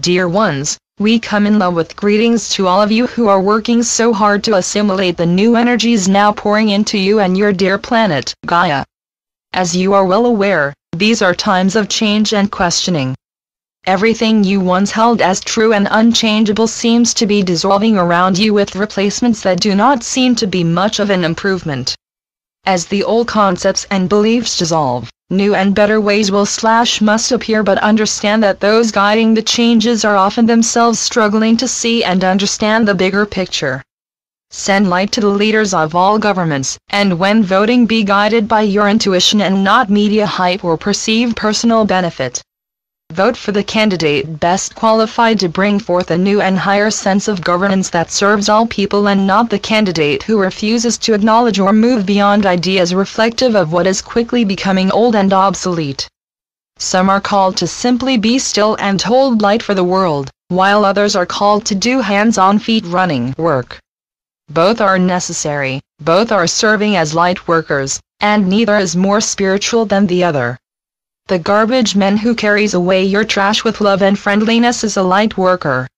Dear ones, we come in love with greetings to all of you who are working so hard to assimilate the new energies now pouring into you and your dear planet, Gaia. As you are well aware, these are times of change and questioning. Everything you once held as true and unchangeable seems to be dissolving around you with replacements that do not seem to be much of an improvement. As the old concepts and beliefs dissolve, new and better ways must appear, but understand that those guiding the changes are often themselves struggling to see and understand the bigger picture. Send light to the leaders of all governments, and when voting, be guided by your intuition and not media hype or perceived personal benefit. Vote for the candidate best qualified to bring forth a new and higher sense of governance that serves all people, and not the candidate who refuses to acknowledge or move beyond ideas reflective of what is quickly becoming old and obsolete. Some are called to simply be still and hold light for the world, while others are called to do hands-on feet-running work. Both are necessary, both are serving as light workers, and neither is more spiritual than the other. The garbage man who carries away your trash with love and friendliness is a light worker.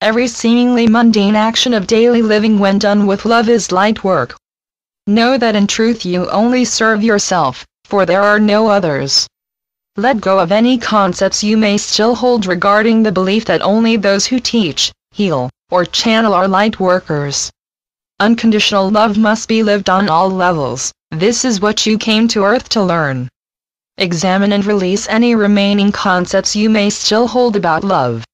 Every seemingly mundane action of daily living when done with love is light work. Know that in truth you only serve yourself, for there are no others. Let go of any concepts you may still hold regarding the belief that only those who teach, heal, or channel are light workers. Unconditional love must be lived on all levels. This is what you came to Earth to learn. Examine and release any remaining concepts you may still hold about love.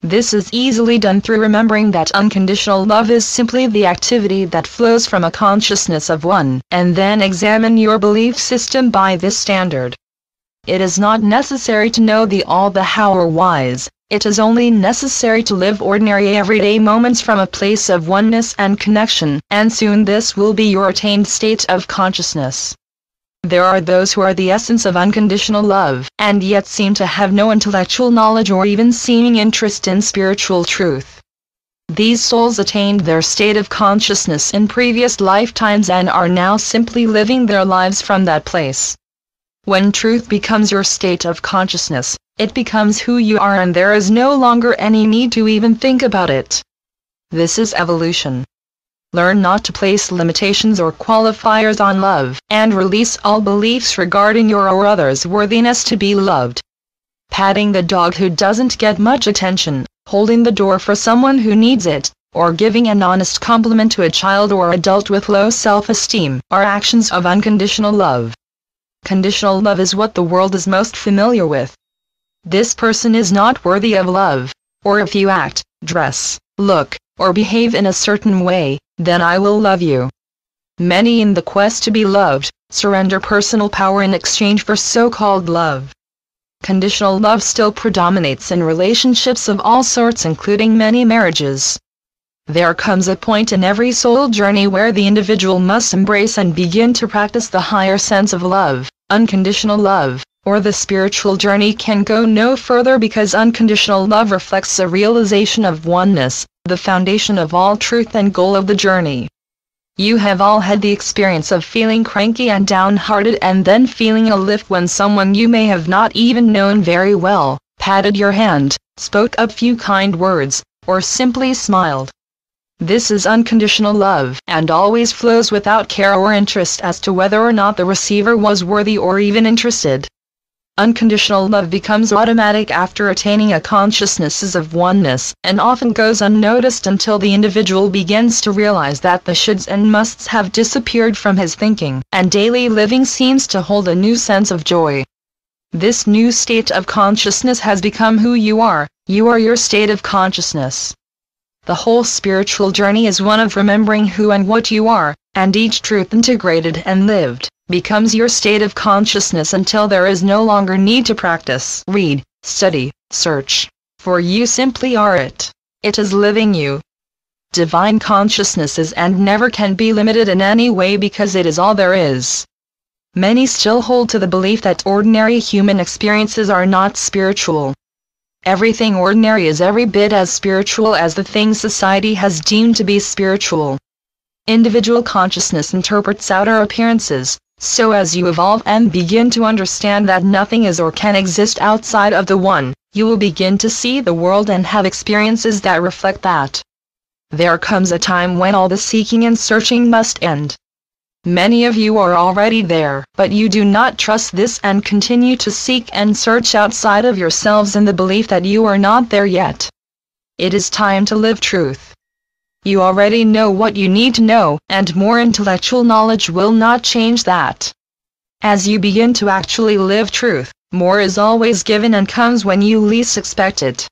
This is easily done through remembering that unconditional love is simply the activity that flows from a consciousness of one, and then examine your belief system by this standard. It is not necessary to know the all, the how or whys. It is only necessary to live ordinary everyday moments from a place of oneness and connection, and soon this will be your attained state of consciousness. There are those who are the essence of unconditional love, and yet seem to have no intellectual knowledge or even seeming interest in spiritual truth. These souls attained their state of consciousness in previous lifetimes and are now simply living their lives from that place. When truth becomes your state of consciousness, it becomes who you are, and there is no longer any need to even think about it. This is evolution. Learn not to place limitations or qualifiers on love, and release all beliefs regarding your or others' worthiness to be loved. Patting the dog who doesn't get much attention, holding the door for someone who needs it, or giving an honest compliment to a child or adult with low self-esteem, are actions of unconditional love. Conditional love is what the world is most familiar with. This person is not worthy of love, or if you act, dress, look, or behave in a certain way, then I will love you. Many, in the quest to be loved, surrender personal power in exchange for so-called love. Conditional love still predominates in relationships of all sorts, including many marriages. There comes a point in every soul journey where the individual must embrace and begin to practice the higher sense of love, unconditional love, or the spiritual journey can go no further, because unconditional love reflects a realization of oneness, the foundation of all truth and goal of the journey. You have all had the experience of feeling cranky and downhearted and then feeling a lift when someone you may have not even known very well patted your hand, spoke a few kind words, or simply smiled. This is unconditional love, and always flows without care or interest as to whether or not the receiver was worthy or even interested. Unconditional love becomes automatic after attaining a consciousness of oneness, and often goes unnoticed until the individual begins to realize that the shoulds and musts have disappeared from his thinking, and daily living seems to hold a new sense of joy. This new state of consciousness has become who you are your state of consciousness. The whole spiritual journey is one of remembering who and what you are, and each truth integrated and lived becomes your state of consciousness until there is no longer need to practice, read, study, search, for you simply are it. It is living you. Divine consciousness is and never can be limited in any way because it is all there is. Many still hold to the belief that ordinary human experiences are not spiritual. Everything ordinary is every bit as spiritual as the thing society has deemed to be spiritual. Individual consciousness interprets outer appearances, so as you evolve and begin to understand that nothing is or can exist outside of the one, You will begin to see the world and have experiences that reflect that. There comes a time when all the seeking and searching must end. Many of you are already there, but you do not trust this and continue to seek and search outside of yourselves in the belief that you are not there yet. It is time to live truth. You already know what you need to know, and more intellectual knowledge will not change that. As you begin to actually live truth, more is always given and comes when you least expect it.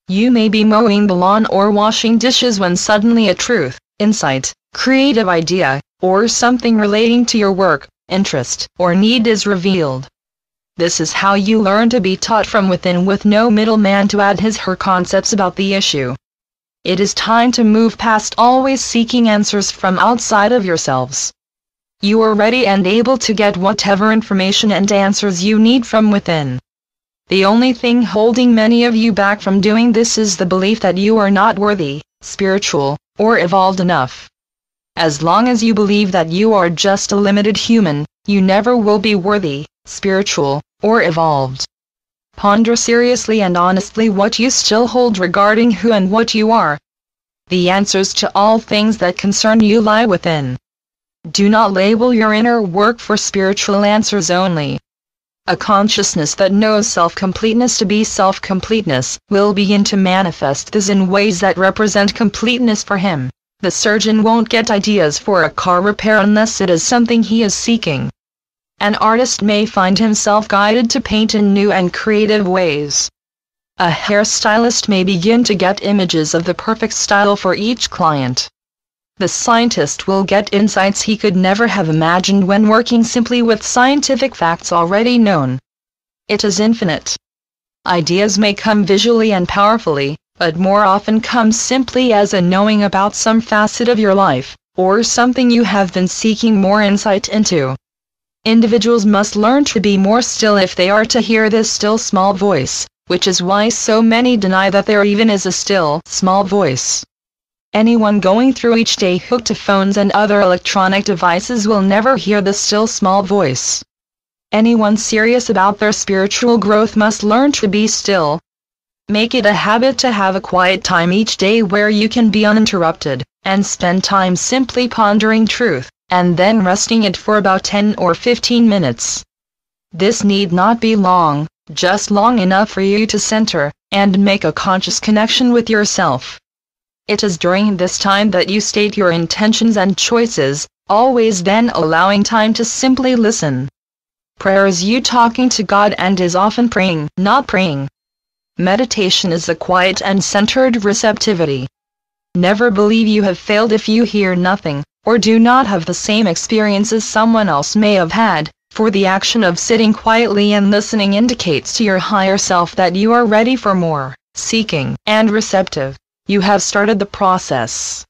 You may be mowing the lawn or washing dishes when suddenly a truth, insight, creative idea, or something relating to your work, interest, or need is revealed. This is how you learn to be taught from within with no middleman to add his/her concepts about the issue. It is time to move past always seeking answers from outside of yourselves. You are ready and able to get whatever information and answers you need from within. The only thing holding many of you back from doing this is the belief that you are not worthy, spiritual, or evolved enough. As long as you believe that you are just a limited human, you never will be worthy, spiritual, or evolved. Ponder seriously and honestly what you still hold regarding who and what you are. The answers to all things that concern you lie within. Do not label your inner work for spiritual answers only. A consciousness that knows self-completeness to be self-completeness will begin to manifest this in ways that represent completeness for him. The surgeon won't get ideas for a car repair unless it is something he is seeking. An artist may find himself guided to paint in new and creative ways. A hairstylist may begin to get images of the perfect style for each client. The scientist will get insights he could never have imagined when working simply with scientific facts already known. It is infinite. Ideas may come visually and powerfully, but more often comes simply as a knowing about some facet of your life, or something you have been seeking more insight into. Individuals must learn to be more still if they are to hear this still small voice, which is why so many deny that there even is a still small voice. Anyone going through each day hooked to phones and other electronic devices will never hear the still small voice. Anyone serious about their spiritual growth must learn to be still. Make it a habit to have a quiet time each day where you can be uninterrupted, and spend time simply pondering truth, and then resting it for about 10 or 15 minutes. This need not be long, just long enough for you to center, and make a conscious connection with yourself. It is during this time that you state your intentions and choices, always then allowing time to simply listen. Prayer is you talking to God and is often praying, not praying. Meditation is a quiet and centered receptivity. Never believe you have failed if you hear nothing, or do not have the same experiences someone else may have had, for the action of sitting quietly and listening indicates to your higher self that you are ready for more, seeking, and receptive. You have started the process.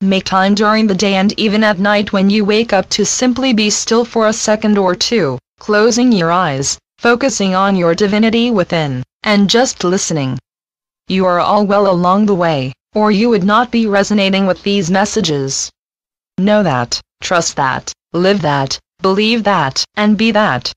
Make time during the day and even at night when you wake up to simply be still for a second or two, closing your eyes, focusing on your divinity within, and just listening. You are all well along the way, or you would not be resonating with these messages. Know that, trust that, live that, believe that, and be that.